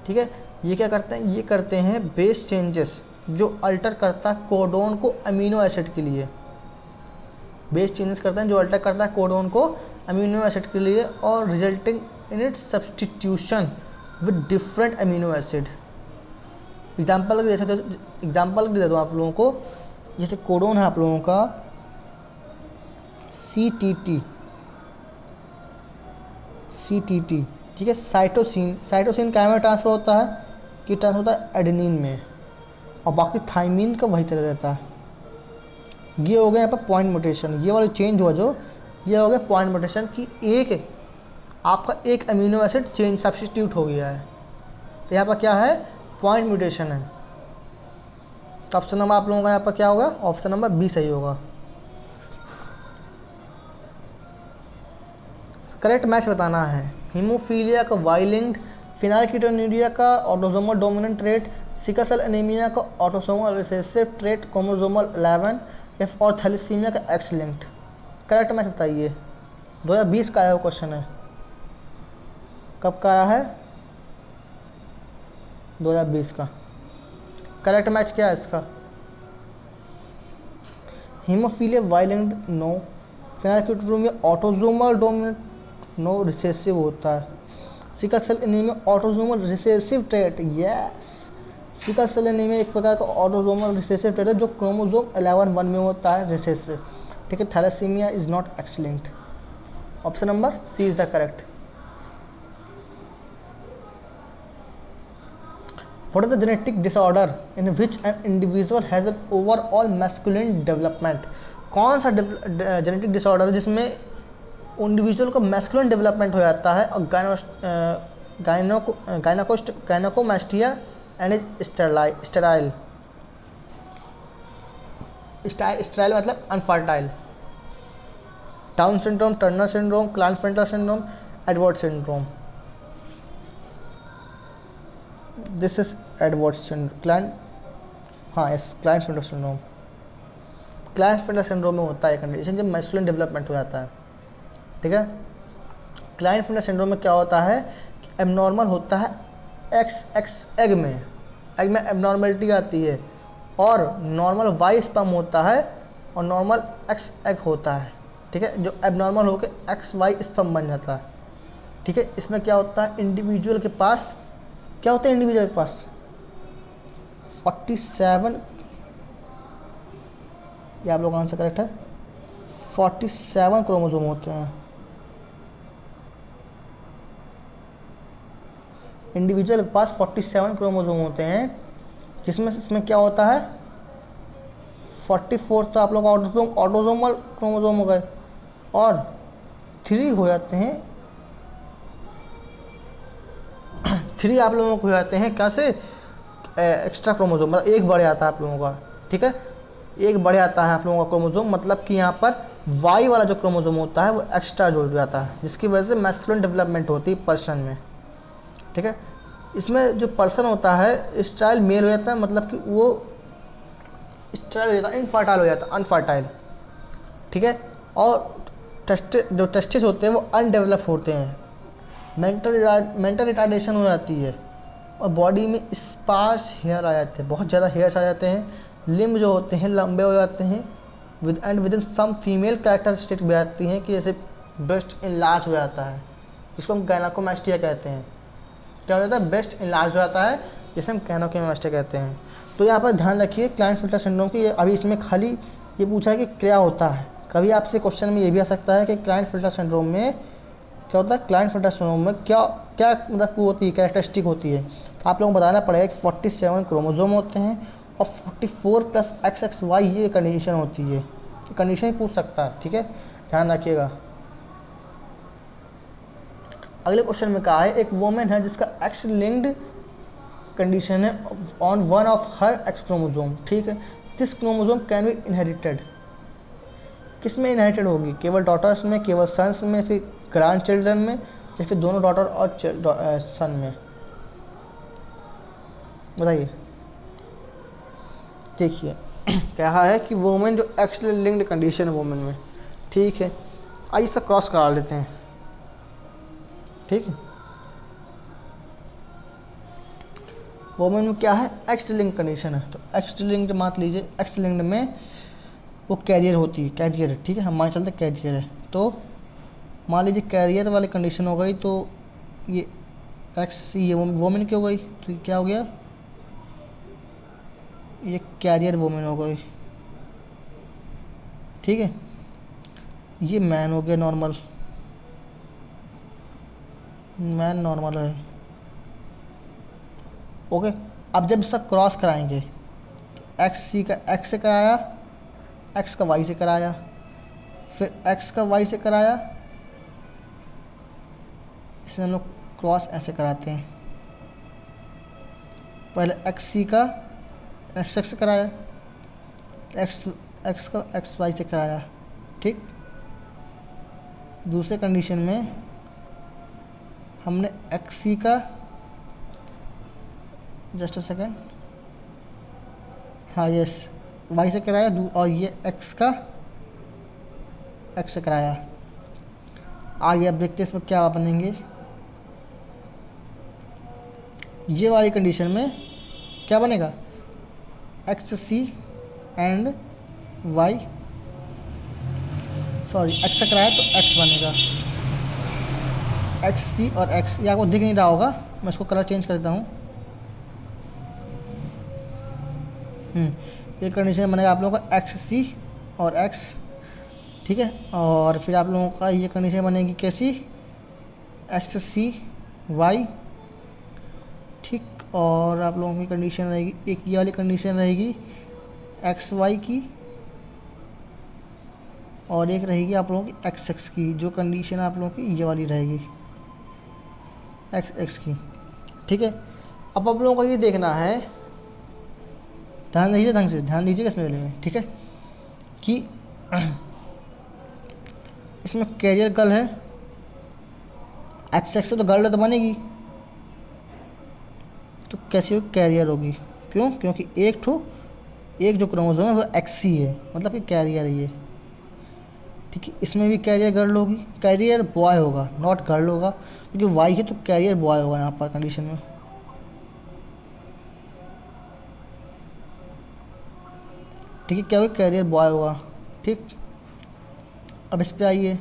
ठीक है। ये क्या करते हैं? ये करते हैं बेस चेंजेस जो अल्टर करता है कोडोन को अमीनो एसिड के लिए। बेस चेंजेस करते हैं जो अल्टर करता है कोडोन को अमीनो एसिड के लिए और resulting in its substitution with different amino acid. Example दे दूँ आप लोगों को, जैसे कोडोन है आप लोगों का CTT, ठीक है। साइटोसिन क्या में ट्रांसफर होता है? कि ट्रांसफर होता है एडेनिन में, और बाकी थाइमिन का वही तरह रहता है। ये हो गया यहाँ पर पॉइंट म्यूटेशन। ये वाला चेंज हुआ जो, ये हो गया पॉइंट म्यूटेशन की एक आपका एक अमीनो एसिड चेंज सब्स्टिट्यूट हो गया है, तो यहाँ पर क्या है? पॉइंट म्यूटेशन है। तो ऑप्शन नंबर आप लोगों का यहाँ पर क्या होगा? ऑप्शन नंबर बी सही होगा। करेक्ट मैच बताना है। हीमोफीलिया का वाई लिंक्ड, फिनाइलकीटोन्यूरिया का autosomal dominant trait, sickle cell anaemia का autosomal recessive trait chromosomal 11 F और थैलेसीमिया का एक्स लिंक्ड। करेक्ट मैच बताइए। 2020 का आया हुआ क्वेश्चन है। कब का आया है? 2020 का। करेक्ट मैच क्या है इसका? Haemophilia Y linked no, phenylketonuria autosomal dominant no recessive होता है, sickle cell anaemia autosomal recessive trait, yes. Sickle cell anaemia एक प्रकार का ऑटोसोमल रिसेसिव ट्रेट है जो क्रोमोसोम 11 में होता है रिसेसिव, ठीक है। Thalassaemia is not X linked. Option number C is the correct. What is the genetic disorder in which an individual has an overall masculine development? कौन सा जेनेटिक डिसऑर्डर है जिसमें इंडिविजुअल को मैस्कुलिन डेवलपमेंट हो जाता है और गायनोकोमास्टिया एंड स्टेराइल मतलब unfertile. Down syndrome, Turner syndrome, Klinefelter syndrome, Edward syndrome. This is Edward syndrome, Klinefelter syndrome. Klinefelter syndrome में होता है कंडीशन जब मैस्कुलिन डेवलपमेंट हो जाता है, ठीक है। क्लाइनफेल्टर सिंड्रोम में क्या होता है कि एबनॉर्मल होता है एक्स एग में एबनॉर्मलिटी आती है, और नॉर्मल वाई स्पर्म होता है और नॉर्मल एक्स एग होता है, ठीक है। जो एबनॉर्मल होकर एक्स वाई स्पर्म बन जाता है, ठीक है। इसमें क्या होता है? इंडिविजुअल के पास क्या होता है? इंडिविजुअल के पास 47, ये आप लोगों का आंसर करेक्ट है, 47 क्रोमोसोम होते हैं। इंडिविजुअल के पास 47 क्रोमोसोम होते हैं, जिसमें इसमें क्या होता है? 44 तो आप लोग ऑटोसोमल क्रोमोसोम हो गए, और 3 हो जाते हैं 3 आप लोगों को हो जाते हैं कैसे? एक्स्ट्रा क्रोमोसोम, मतलब एक बढ़ जाता है आप लोगों का, ठीक है। एक बढ़ जाता है आप लोगों का क्रोमोसोम, मतलब कि यहाँ पर वाई वाला जो क्रोमोसोम होता है वो एक्स्ट्रा जुड़ जाता है, जिसकी वजह से मैस्कुलिन डेवलपमेंट होती है पर्सन में, ठीक है। इसमें जो पर्सन होता है स्टेराइल मेल हो जाता है, मतलब कि वो स्टेराइल हो जाता है, इनफर्टाइल हो जाता है, अनफर्टाइल, ठीक है। और जो टेस्टिस होते हैं वो अनडेवलप होते हैं, मेंटल रिटार्डेशन हो जाती है, और बॉडी में स्पार्स हेयर आ जाते हैं, बहुत ज़्यादा हेयर्स आ जाते हैं। लिम्ब जो होते हैं लंबे हो जाते हैं, within some female characteristic भी आती हैं कि जैसे ब्रेस्ट इनलार्ज हो जाता है, जिसको हम गायनेकोमास्टिया कहते हैं। क्या हो जाता है? ब्रेस्ट इनलार्ज हो जाता है, जिसे हम गायनेकोमास्टिया कहते हैं। तो यहाँ पर ध्यान रखिए क्लाइनेट-फिल्टर सिंड्रोम की, अभी इसमें खाली ये पूछा है कि क्या होता है। कभी आपसे क्वेश्चन में ये भी आ सकता है कि क्लाइनेट-फिल्टर सिंड्रोम में क्या होता है, क्लाइनेट-फिल्टर सिंड्रोम में क्या क्या मतलब होती है, कैरेक्टरिस्टिक होती है। तो आप लोगों को बताना पड़ेगा कि 47 क्रोमोसोम होते हैं और 44 + XXY ये कंडीशन होती है। कंडीशन ही पूछ सकता है, ठीक है, ध्यान रखिएगा। अगले क्वेश्चन में कहा है एक वोमेन है जिसका एक्स लिंक्ड कंडीशन है on one of her x chromosome, ठीक है। This chromosome can be inherited, किस में इनहेरिटेड होगी? केवल डॉटर्स में, केवल सन्स में, फिर ग्रैंड चिल्ड्रन में, या फिर दोनों डॉटर और सन में? बताइए। देखिए कहा है कि वोमेन जो एक्स लिंक्ड कंडीशन है वोमेन में, ठीक है। आइए इसका क्रॉस करा लेते हैं, ठीक है। वोमेन में क्या है? एक्स लिंक्ड कंडीशन है। तो एक्स लिंक्ड मान लीजिए, एक्स लिंक्ड में वो कैरियर होती है, कैरियर, ठीक है, हम मान चलते कैरियर है। तो मान लीजिए कैरियर वाली कंडीशन हो गई, तो ये एक्स सी ये वोमेन की हो गई, तो ये क्या हो गया? ये कैरियर वोमेन हो गई, ठीक है। ये मैन हो गया, नॉर्मल, मैन नॉर्मल है, ओके। अब जब इसका क्रॉस कराएंगे, एक्स सी का एक्स से कराया, एक्स का वाई से कराया, फिर एक्स का वाई से कराया, इसे हम लोग क्रॉस ऐसे कराते हैं। पहले एक्स सी का एक्स एक्स से कराया, एक्स का एक्स वाई से कराया, ठीक। दूसरे कंडीशन में हमने एक्स सी का, जस्ट अ सेकेंड, हाँ यस, वाई से कराया, और ये एक्स का एक्स से कराया। आगे अब देखते हैं इसमें क्या बनेंगे। ये वाली कंडीशन में क्या बनेगा? X C and Y, sorry X से कराया तो एक्स बनेगा, एक्स सी और एक्स। ये आपको दिख नहीं रहा होगा, मैं इसको कलर चेंज कर देता हूँ। ये कंडीशन बनेगा आप लोगों का एक्स सी और एक्स, ठीक है। और फिर आप लोगों का ये कंडीशन बनेगी कैसी? एक्स सी वाई, ठीक। और आप लोगों की कंडीशन रहेगी, एक ये वाली कंडीशन रहेगी एक्स वाई की, और एक रहेगी आप लोगों की एक्स एक्स की। जो कंडीशन आप लोगों की ये वाली रहेगी एक्स एक्स की, ठीक है। अब आप लोगों को ये देखना है, ध्यान दीजिए, ढंग से ध्यान दीजिएगा इसमें वाले में, ठीक है, कि इसमें कैरियर गर्ल है, एक्स एक्स से तो गर्ल तो बनेगी, तो कैसी होगी? कैरियर होगी। क्यों? क्योंकि एक जो क्रोमोसोम है वो एक्स सी है, मतलब कि कैरियर है ये, ठीक है। इसमें भी कैरियर गर्ल होगी, कैरियर बॉय होगा, नॉट गर्ल होगा, क्योंकि वाई है तो कैरियर बॉय होगा यहाँ पर कंडीशन में, ठीक है। क्या होगा? कैरियर बॉय होगा, ठीक। अब इस पे आइए,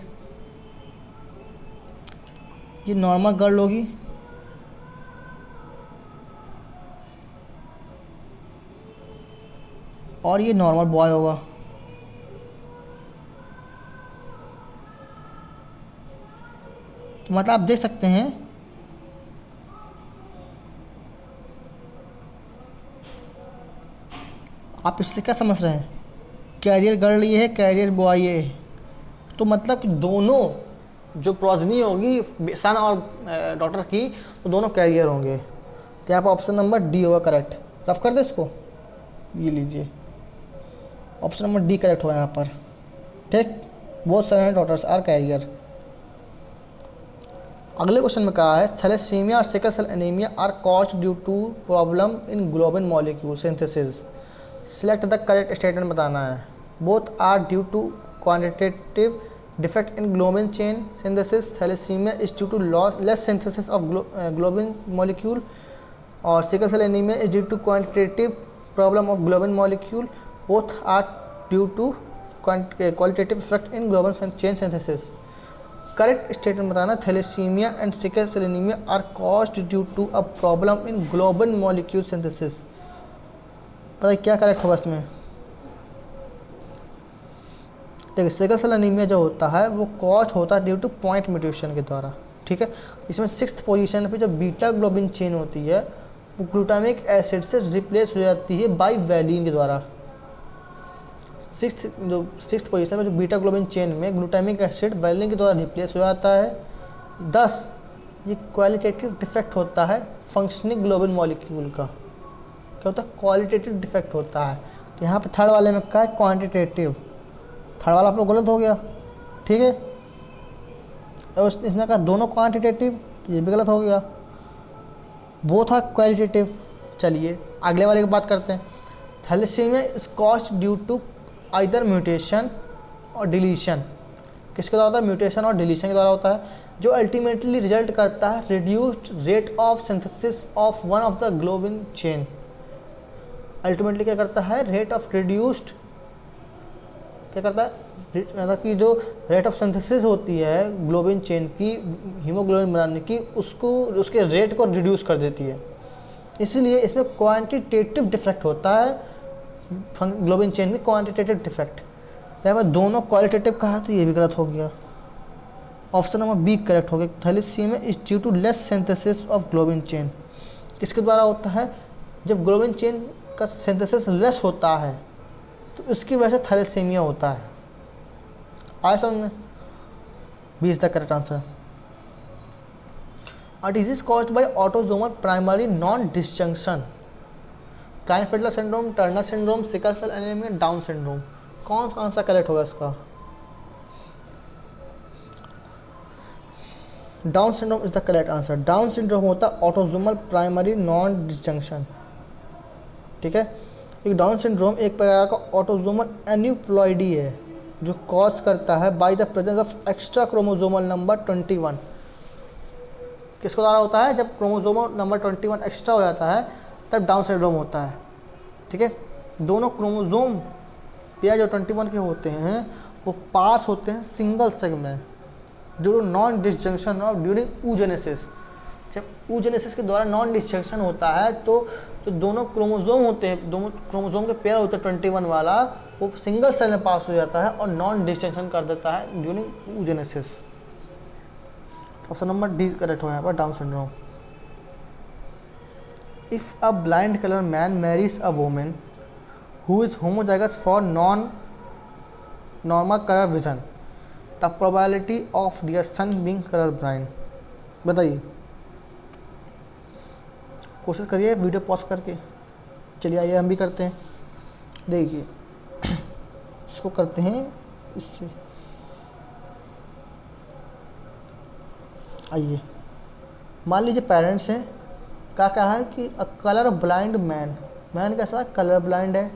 ये नॉर्मल गर्ल होगी, और ये नॉर्मल बॉय होगा, तो मतलब आप देख सकते हैं आप इससे क्या समझ रहे हैं? कैरियर गर्ल ये है, कैरियर बॉय ये है, तो मतलब कि दोनों जो प्रोजनी होगी सन और डॉटर की, तो दोनों कैरियर होंगे। तो यहाँ पर ऑप्शन नंबर डी होगा करेक्ट। रफ कर दे इसको, ये लीजिए, ऑप्शन नंबर डी करेक्ट हुआ यहाँ पर, ठीक। Both son and daughters are carrier. अगले क्वेश्चन में कहा है थैलेसीमिया और sickle cell anaemia are caused due to problem in globin molecule synthesis. Select the correct statement बताना है। Both are due to quantitative defect in globin chain synthesis. Thalassaemia is due to less synthesis of globin molecule, और sickle cell anaemia is due to quantitative problem of globin molecule. Both are due to qualitative effect in globin chain synthesis. Correct statement बताना। Thalassaemia and sickle cell anaemia are caused due to a problem in global molecule synthesis. पता है क्या करेक्ट होगा इसमें? देखिए सिकल सेल एनीमिया जो होता है वो कॉज होता है ड्यू टू पॉइंट म्यूटेशन के द्वारा, ठीक है। इसमें 6th पोजीशन पे जो बीटा ग्लोबिन चेन होती है वो ग्लूटामिक एसिड से रिप्लेस हो जाती है बाई वैलिन के द्वारा। सिक्स्थ पोजीशन में जो बीटा ग्लोबिन चेन में ग्लूटामिक एसिड वैलिन के द्वारा रिप्लेस हो जाता है। 10 ये क्वालिटेटिव डिफेक्ट होता है फंक्शनिंग ग्लोबिन मॉलिक्यूल का। क्या होता है? क्वालिटेटिव डिफेक्ट होता है। तो यहाँ पे थर्ड वाले में क्या है? क्वांटिटेटिव। थर्ड वाला आप लोग गलत हो गया, ठीक है। और इसने कहा दोनों क्वांटिटेटिव, ये भी गलत हो गया। वो था क्वालिटेटिव। चलिए अगले वाले की बात करते हैं। Thalassaemia is caused due to either mutation और डिलीशन। किसके द्वारा होता है? म्यूटेशन और डिलीशन के द्वारा होता है, जो अल्टीमेटली रिजल्ट करता है reduced rate of synthesis of one of the globin chain. Ultimately क्या करता है? रेट ऑफ रिड्यूस्ड क्या करता है? मतलब कि जो रेट ऑफ सिंथेसिस होती है ग्लोबिन चेन की हीमोग्लोबिन बनाने की, उसको उसके रेट को रिड्यूस कर देती है। इसलिए इसमें क्वांटिटेटिव डिफेक्ट होता है ग्लोबिन चेन में, क्वांटिटेटिव डिफेक्ट। यहाँ पर दोनों क्वालिटेटिव कहा तो ये भी गलत हो गया। ऑप्शन नंबर बी करेक्ट हो गया। Thalassaemia is due to less synthesis of globin chain. किसके द्वारा होता है? जब ग्लोबिन चेन का सिंथेसिस लेस होता है तो उसकी वजह से थैलेसीमिया होता है। आया समझ में? B is the correct answer. A disease caused by autosomal primary non disjunction. Klinefelter syndrome, Turner syndrome, sickle cell anaemia, Down syndrome. कौन सा आंसर करेक्ट होगा इसका? Down syndrome is the correct answer. Down syndrome होता है ऑटोसोमल प्राइमरी नॉन डिसजंक्शन, ठीक है। एक डाउन सिंड्रोम एक प्रकार का ऑटोसोमल एन्यूप्लॉइडी है जो कॉज करता है by the presence of extra chromosomal number 21। किसके द्वारा होता है? जब क्रोमोसोमल नंबर 21 एक्स्ट्रा हो जाता है तब डाउन सिंड्रोम होता है, ठीक है। दोनों क्रोमोसोम या जो 21 के होते हैं वो पास होते हैं सिंगल सेग में due to non disjunction of during oogenesis। जब oogenesis के द्वारा नॉन डिसजंक्शन होता है तो जो दोनों क्रोमोसोम होते हैं, दोनों क्रोमोसोम के पेयर होते हैं 21 वाला, वो सिंगल सेल में पास हो जाता है और नॉन डिसजंक्शन कर देता है during oogenesis। Option number D correct हो यहाँ पर, down syndrome. If a blind colour man Mary's a women who is homozygous for non-normal color vision, the probability of their son being color blind। बताइए, कोशिश करिए वीडियो पॉज करके। चलिए आइए हम भी करते हैं। देखिए इसको करते हैं इससे। आइए मान लीजिए पेरेंट्स हैं, क्या कहा है कि अ कलर ब्लाइंड मैन। मैन कैसा है? कलर ब्लाइंड है,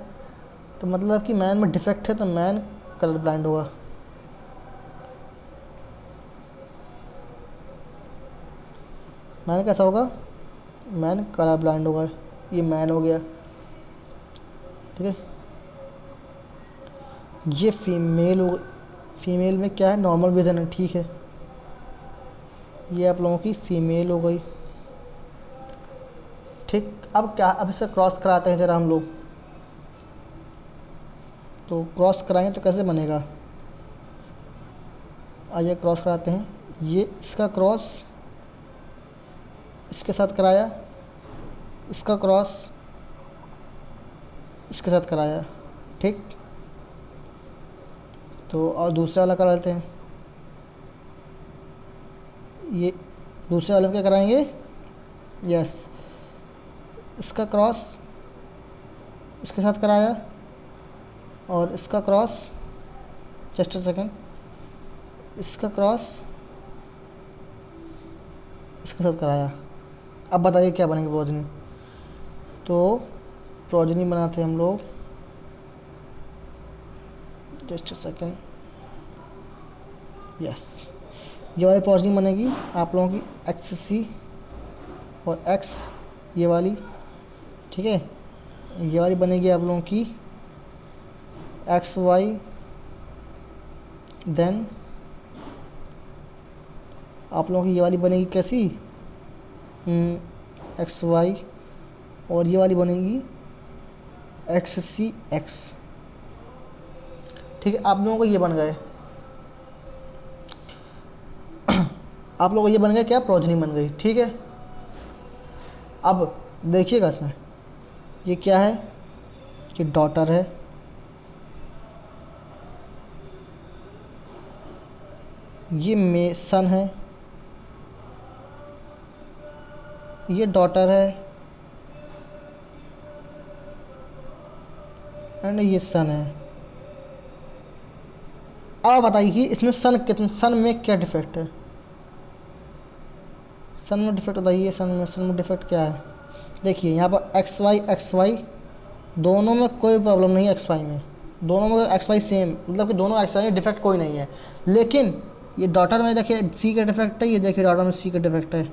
तो मतलब कि मैन में डिफेक्ट है तो मैन कलर ब्लाइंड होगा। मैन कैसा होगा? मैन कलर ब्लाइंड होगा। ये मैन हो गया, ठीक है। ये फीमेल हो, फीमेल में क्या है? नॉर्मल विजन है, ठीक है। ये आप लोगों की फीमेल हो गई, ठीक। अब क्या, अब इसे क्रॉस कराते हैं जरा हम लोग। तो क्रॉस कराएंगे तो कैसे बनेगा? आइए क्रॉस कराते हैं। ये इसका क्रॉस इसके साथ कराया, इसका क्रॉस इसके साथ कराया, ठीक। तो और दूसरा वाला करा लेते हैं। ये दूसरे वाले में क्या कराएंगे? यस, इसका क्रॉस इसके साथ कराया और इसका क्रॉस, जस्ट अ सेकेंड, इसका क्रॉस इसके साथ कराया। अब बताइए क्या बनेंगे प्रोजनी? तो प्रोजनी बनाते हैं हम लोग, जस्ट अ सेकेंड, यस। ये वाली प्रोजनी बनेगी आप लोगों की XC और X, ये वाली, ठीक है। ये वाली बनेगी आप लोगों की XY, देन आप लोगों की ये वाली बनेगी कैसी, एक्स वाई, और ये वाली बनेगी एक्स सी एक्स। ठीक है, आप लोगों को ये बन गए, आप लोगों को ये बन गए क्या, प्रोजनी बन गई। ठीक है, अब देखिएगा इसमें ये क्या है, ये डॉटर है, ये सन है, ये डॉटर है, एंड ये सन है। अब बताइए इसमें सन में क्या डिफेक्ट है, सन में डिफेक्ट बताइए, सन में डिफेक्ट क्या है। देखिए यहाँ पर एक्स वाई दोनों में कोई प्रॉब्लम नहीं है, एक्स वाई में दोनों में एक्स वाई सेम, मतलब कि दोनों एक्स वाई में डिफेक्ट कोई नहीं है। लेकिन ये डॉटर में देखिए सी का डिफेक्ट है, ये देखिए डॉटर में सी का डिफेक्ट है।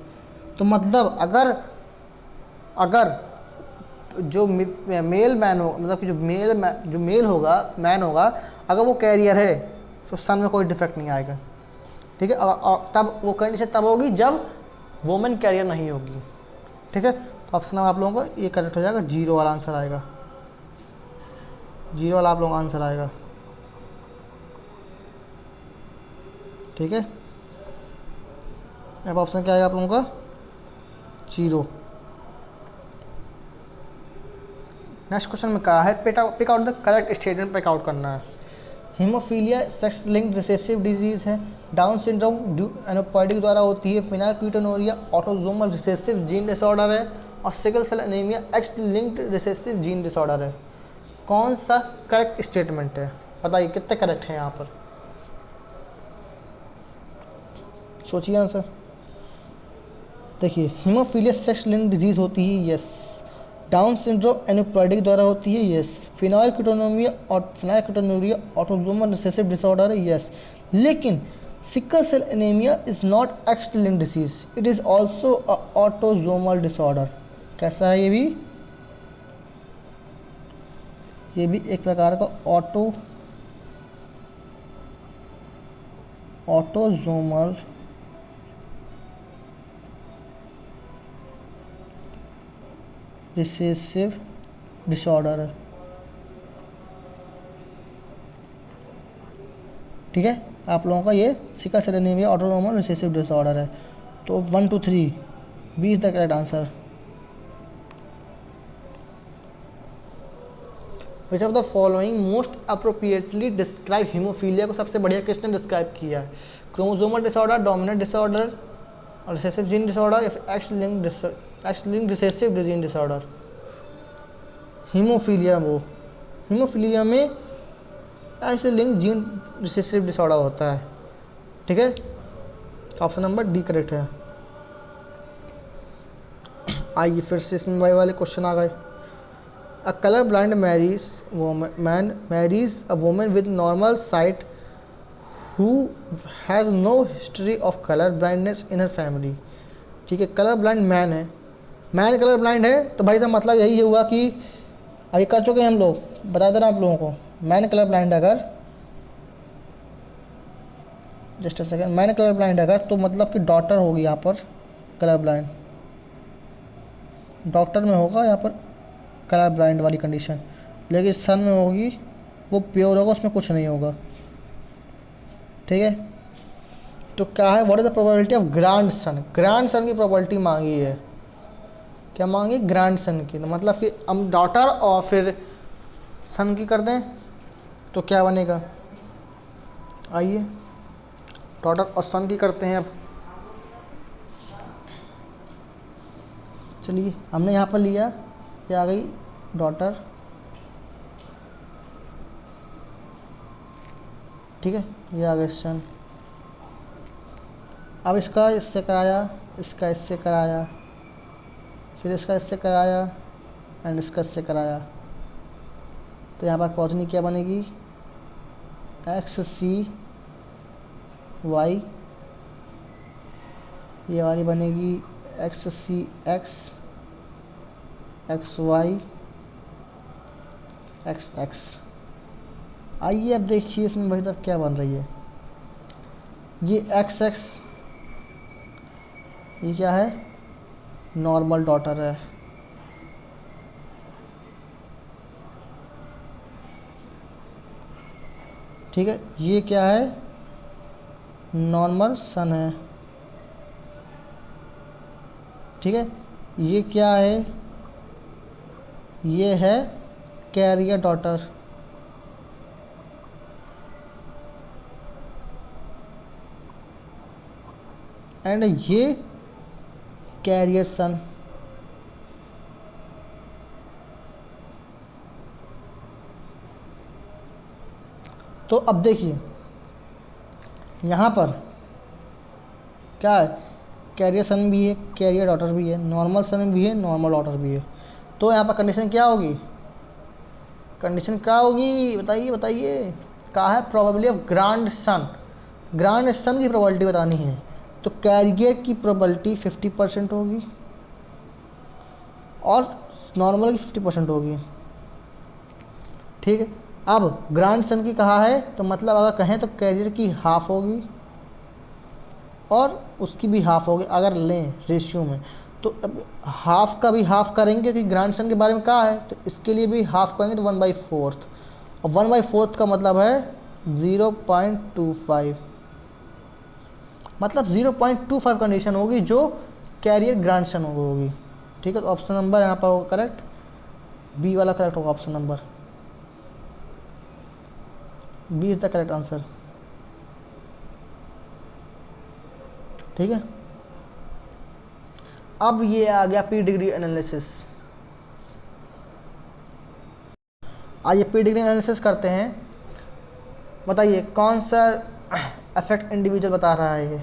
तो मतलब अगर जो मेल मैन हो, मतलब कि जो मेल होगा, मैन होगा, अगर वो कैरियर है तो सन में कोई डिफेक्ट नहीं आएगा। ठीक है, तब वो कंडीशन तब होगी जब वुमेन कैरियर नहीं होगी। ठीक है, तो ऑप्शन आप लोगों को ये करेक्ट हो जाएगा, 0 वाला आंसर आएगा, 0 वाला आप लोगों का आंसर आएगा। ठीक है, अब ऑप्शन क्या आएगा आप लोगों का, 0। नेक्स्ट क्वेश्चन में कहा है pick out the correct statement pick out करना है। Haemophilia sex linked recessive disease है, डाउन सिंड्रोम एनोपॉइडिक द्वारा होती है, phenylketonuria autosomal recessive gene disorder है, और sickle cell anaemia X linked recessive gene disorder है। कौन सा करेक्ट स्टेटमेंट है, बताइए कितने करेक्ट हैं यहाँ पर, सोचिए आंसर। देखिए हीमोफीलिया सेक्स लिंक्ड डिजीज़ होती है, यस। डाउन सिंड्रोम एनोप्लॉइडिक द्वारा होती है, yes. Phenylketonuria autosomal recessive disorder है, यस। लेकिन sickle cell anaemia is not X linked disease, it is also a autosomal disorder. कैसा है ये भी एक प्रकार का ऑटोसोमल रिसेसिव डिसऑर्डर है। ठीक है, आप लोगों का ये sickle cell anaemia autosomal recessive disorder है। तो 1 2 3 B is the correct answer. Which of the following most appropriately describe haemophilia को सबसे बढ़िया किसने डिस्क्राइब किया है, chromosomal disorder, dominant disorder, recessive gene disorder, या फिर X linked recessive gene disorder. Haemophilia में X linked gene recessive disorder होता है। ठीक है, ऑप्शन नंबर डी करेक्ट है। आइए फिर से इसमें वही वाले क्वेश्चन आ गए। A colour blind marries a woman with normal sight who has no history of colour blindness in her family. ठीक है, कलर ब्लाइंड मैन है, मैन कलर ब्लाइंड है, तो भाई साहब मतलब यही हुआ कि अभी कर चुके हैं हम लोग, बता दे रहा हूँ आप लोगों को। मैन कलर ब्लाइंड अगर, just a second, man colour blind अगर, तो मतलब कि डॉटर होगी यहाँ पर कलर ब्लाइंड, डॉक्टर में होगा यहाँ पर कलर ब्लाइंड वाली कंडीशन, लेकिन सन में होगी वो प्योर होगा, उसमें कुछ नहीं होगा। ठीक है, तो क्या है, what is the probability of grand son की प्रोबेबिलिटी मांगी है, क्या मांगी, ग्रैंड सन की। तो मतलब कि हम डॉटर और फिर सन की कर दें तो क्या बनेगा, आइए डॉटर और सन की करते हैं। अब चलिए हमने यहाँ पर लिया, ये आ गई डॉटर, ठीक है, ये आ गए सन। अब इसका इससे कराया, इसका इससे कराया, फिर इसका इससे कराया, एंड इसका इससे कराया, तो यहाँ पर प्रोजनी क्या बनेगी, एक्स सी वाई, ये वाली बनेगी एक्स सी X, X Y, X X. आइए अब देखिए इसमें भाई साहब क्या बन रही है, ये एक्स एक्स ये क्या है, नॉर्मल डॉटर है। ठीक है, ये क्या है, नॉर्मल सन है। ठीक है, ये क्या है, ये है कैरियर डॉटर। एंड ये कैरियर सन। तो अब देखिए यहाँ पर क्या है, कैरियर सन भी है, कैरियर डॉटर भी है, नॉर्मल सन भी है, नॉर्मल डॉटर भी है। तो यहाँ पर कंडीशन क्या होगी, कंडीशन क्या होगी, बताइए बताइए। कहा है probability of grand son, grand son की प्रोबेबिलिटी बतानी है। तो कैरियर की प्रोबेबिलिटी 50% होगी और नॉर्मल की 50% होगी। ठीक है, अब ग्रैंड सन की कहा है तो मतलब अगर कहें तो कैरियर की हाफ होगी और उसकी भी हाफ होगी अगर लें रेशियो में। तो अब हाफ का भी हाफ करेंगे क्योंकि ग्रैंड सन के बारे में कहा है, तो इसके लिए भी हाफ करेंगे तो 1/4, और 1/4 का मतलब है 0.25, मतलब 0.25 कंडीशन होगी जो कैरियर ग्रैंड सन होगी। ठीक है, तो ऑप्शन नंबर यहाँ पर होगा करेक्ट, बी वाला करेक्ट होगा, option number B is the correct answer. ठीक है, अब ये आ गया पी डिग्री एनालिसिस। आइए पी डिग्री एनालिसिस करते हैं। बताइए कौन सा इफेक्ट इंडिविजुअल बता रहा है, ये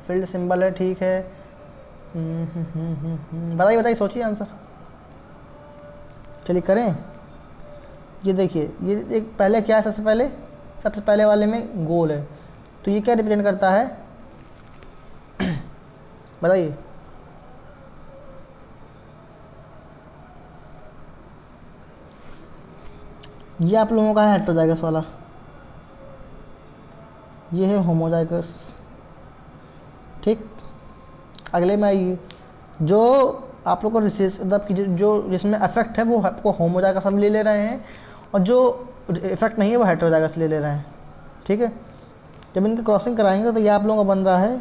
फील्ड सिंबल है। ठीक है, बताइए बताइए, सोचिए आंसर, चलिए करें। ये देखिए, ये एक पहले क्या है, सबसे पहले वाले में गोल है, तो ये क्या रिप्रेजेंट करता है, बताइए। ये आप लोगों का है हेटेरोजाइगस वाला, ये है होमोजाइगस। ठीक, अगले में आइए, जो आप लोग को रिसेस मतलब कि जो जिसमें इफेक्ट है वो आपको होमोजाइगस हम ले रहे हैं, और जो इफेक्ट नहीं है वो हेटेरोजाइगस ले रहे हैं। ठीक है, जब इनकी क्रॉसिंग कराएंगे तो ये आप लोगों का बन रहा है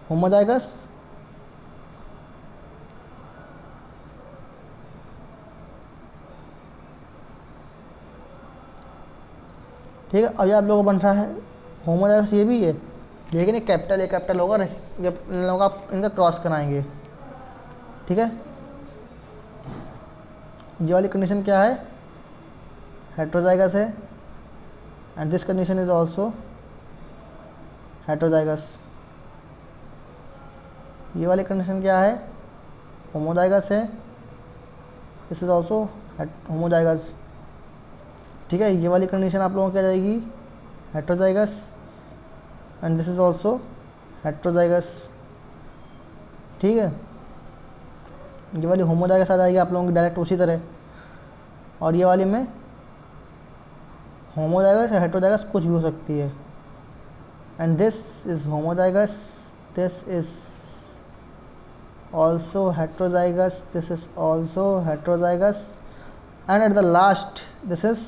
होमोजाइगस, ठीक है, और ये आप लोगों को बन रहा है होमोजाइगस, ये भी है, लेकिन ये कैपिटल होगा, जब इन लोगों का इनका क्रॉस कराएंगे। ठीक है, ये वाली कंडीशन क्या है, हेटेरोजाइगस है, and this condition is also heterozygous. ये वाली कंडीशन क्या है, होमोजाइगस है, दिस इज आल्सो होमोजाइगस। ठीक है, ये वाली कंडीशन आप लोगों को क्या जाएगी, heterozygous, and this is also heterozygous. ठीक है, ये वाली होमोजाइगस आ जाएगी आप लोगों की डायरेक्ट उसी तरह, और ये वाली में होमोजाइगस या हेटेरोजाइगस कुछ भी हो सकती है, and this is homozygous, this is also heterozygous, this is also heterozygous, and at the last this is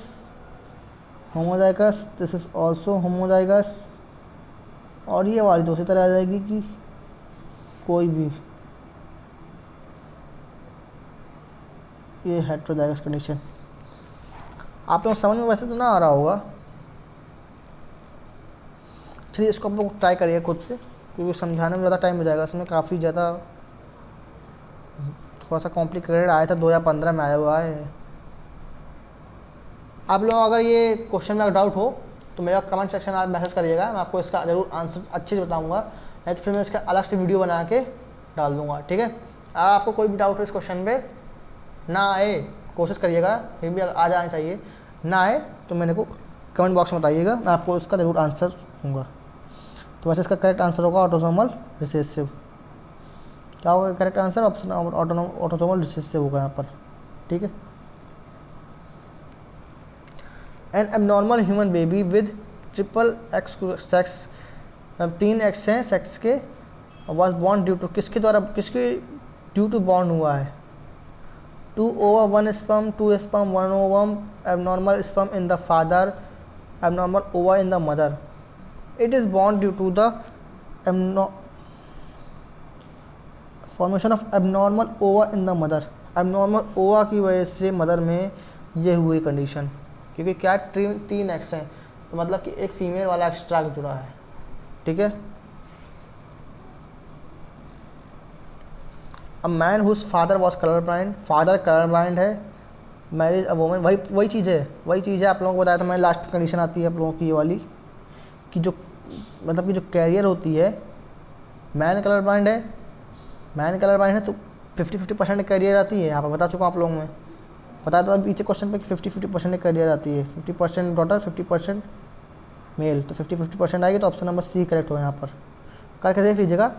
homozygous, this is also homozygous। और ये वाली दूसरी तरह आ जाएगी कि कोई भी, ये हेटेरोजाइगस कंडीशन। आप लोग समझ में वैसे तो ना आ रहा होगा, चलिए इसको आप लोग ट्राई करिए खुद से, क्योंकि समझाने में ज़्यादा टाइम हो जाएगा, इसमें काफ़ी ज़्यादा थोड़ा सा कॉम्प्लिकेटेड आया था, 2015 में आया हुआ है। आप लोग अगर ये क्वेश्चन में अगर डाउट हो तो मेरा कमेंट सेक्शन में आप मैसेज करिएगा, मैं आपको इसका ज़रूर आंसर अच्छे से बताऊंगा, नहीं तो फिर मैं इसका अलग से वीडियो बना के डाल दूंगा। ठीक है, अगर आपको कोई भी डाउट हो इस क्वेश्चन पे, ना आए कोशिश करिएगा, फिर भी आ जाना चाहिए, ना आए तो मेरे को कमेंट बॉक्स में बताइएगा, मैं आपको इसका ज़रूर आंसर दूँगा। तो वैसे इसका करेक्ट आंसर होगा ऑटोसोमल रिसेसिव। क्या होगा correct answer, option autosomal recessive होगा यहाँ पर। ठीक है, N abnormal human baby with triple x sex अब 3 एक्स हैं सेक्स के, वाज बॉर्न ड्यू टू किसके द्वारा, किसके ड्यू टू बॉर्न हुआ है, 2 ova 1 sperm, 2 sperm 1 ovum, abnormal sperm in the father, abnormal ova in the mother. It is born due to the formation of abnormal ova in the mother. Abnormal ओवा की वजह से मदर में ये हुई कंडीशन, क्योंकि क्या 3 एक्स हैं, तो मतलब कि एक फीमेल वाला एक्सट्रैक्ट जुड़ा है। ठीक है। A man whose father was colour blind, father colour blind है, मैरिज अ वोमन, वही चीज़ है आप लोगों को बताया था मैंने। लास्ट कंडीशन आती है आप लोगों की ये वाली, कि जो मतलब कि जो कैरियर होती है, मैन कलर ब्लाइंड है तो 50-50% कैरियर आती है। यहाँ पर बता चुका हूँ आप लोगों में, बताया तो पीछे क्वेश्चन पे कि 50-50% कैरियर आती है, 50% डॉटर 50% मेल, तो 50-50% आएगी, तो ऑप्शन नंबर सी करेक्ट हो यहाँ पर। करके देख लीजिएगा,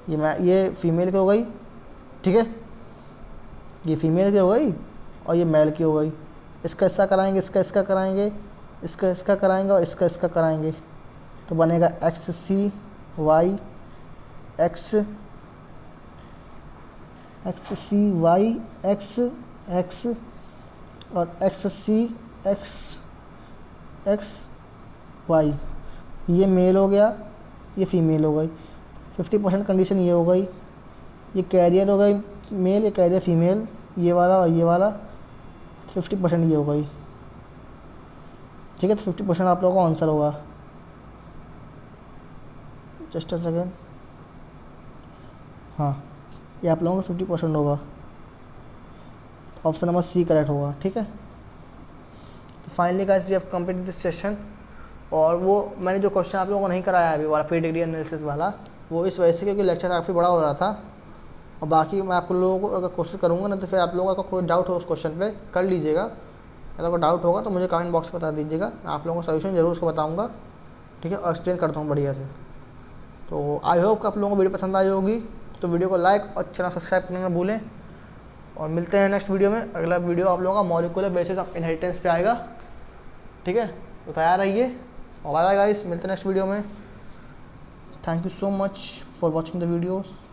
ये फीमेल की हो गई, ठीक है, ये फीमेल की हो गई और ये मेल की हो गई। इसका इसका कराएंगे, इसका कराएंगे, इसका कराएंगे और इसका कराएंगे, तो बनेगा XC Y X और X Y। ये मेल हो गया, ये फीमेल हो गई। 50% कंडीशन ये हो गई, ये कैरियर हो गई मेल, ये कैरियर फीमेल, ये वाला और ये वाला, 50% ये हो गई। ठीक है, तो 50% आप लोगों का आंसर होगा। जस्ट अ सेकेंड, हाँ, ये आप लोगों का 50% होगा, ऑप्शन नंबर सी करेक्ट होगा। ठीक है, तो finally guys we have completed this session. और वो मैंने जो क्वेश्चन आप लोगों को नहीं कराया अभी वाला प्री डिग्री एनालिसिस वाला, वो इस वजह से क्योंकि लेक्चर काफ़ी बड़ा हो रहा था। और बाकी मैं आप लोगों को अगर कोशिश करूँगा ना, तो फिर आप लोगों का कोई डाउट हो उस क्वेश्चन पे कर लीजिएगा। अगर कोई डाउट होगा तो मुझे कमेंट बॉक्स में बता दीजिएगा, मैं आप लोगों को सोल्यूशन ज़रूर उसको बताऊँगा। ठीक है, और एक्सप्लेन करता हूँ बढ़िया से। तो आई होप कि आप लोगों को वीडियो पसंद आई होगी, तो वीडियो को लाइक और चैनल सब्सक्राइब करना ना भूलें। और मिलते हैं नेक्स्ट वीडियो में। अगला वीडियो आप लोगों का मॉलिक्यूलर बेसिस ऑफ इनहेरिटेंस पे आएगा। ठीक है, तो तैयार रहिए और बाय बाय गाइस, मिलते हैं नेक्स्ट वीडियो में। Thank you so much for watching the videos.